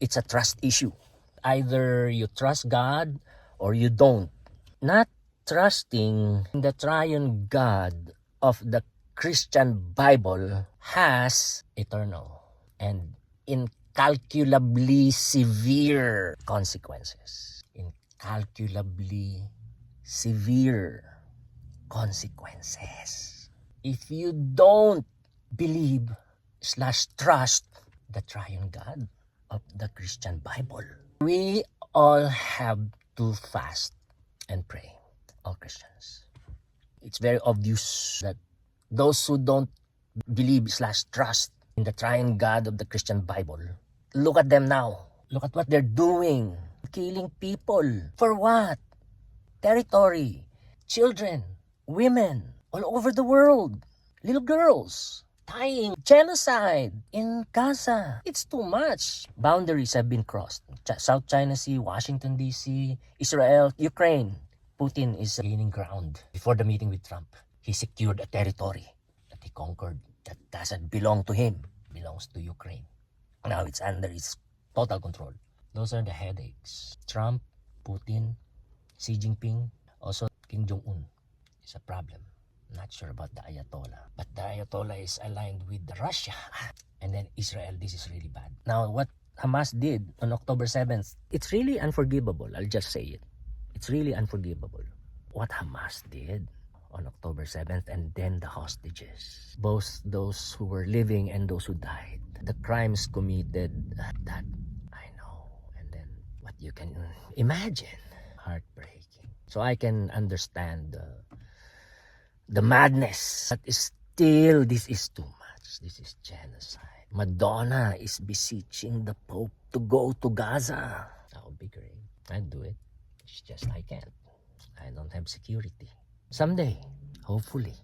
It's a trust issue. Either you trust God or you don't. Not trusting in the triune God of the Christian Bible has eternal and incalculably severe consequences. Incalculably severe consequences. If you don't believe / trust the triune God of the Christian Bible, we all have to fast and pray, all Christians. It's very obvious that those who don't believe / trust in the triune God of the Christian Bible, look at them now. Look at what they're doing. Killing people. For what? Territory. Children. Women. All over the world. Little girls. Dying. Genocide in Gaza. It's too much. Boundaries have been crossed. South China Sea, Washington D.C., Israel, Ukraine. Putin is gaining ground. Before the meeting with Trump, he secured a territory that he conquered that doesn't belong to him. It belongs to Ukraine. Now it's under his total control. Those are the headaches. Trump, Putin, Xi Jinping, also Kim Jong-un is a problem. Not sure about the Ayatollah. But the Ayatollah is aligned with Russia. And then Israel, this is really bad. Now what Hamas did on October 7th, it's really unforgivable. I'll just say it. It's really unforgivable. What Hamas did on October 7th, and then the hostages. Both those who were living and those who died. The crimes committed, that I know. And then what you can imagine. Heartbreaking. So I can understand the madness. But still, this is too much. This is genocide. Madonna is beseeching the Pope to go to Gaza. That would be great. I'd do it. It's just I can't. I don't have security. Someday, hopefully,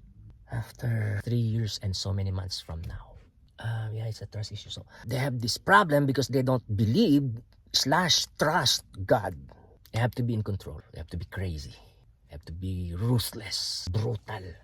after 3 years and so many months from now. Yeah, it's a trust issue. So they have this problem because they don't believe / trust God. They have to be in control. They have to be crazy. They have to be ruthless, brutal.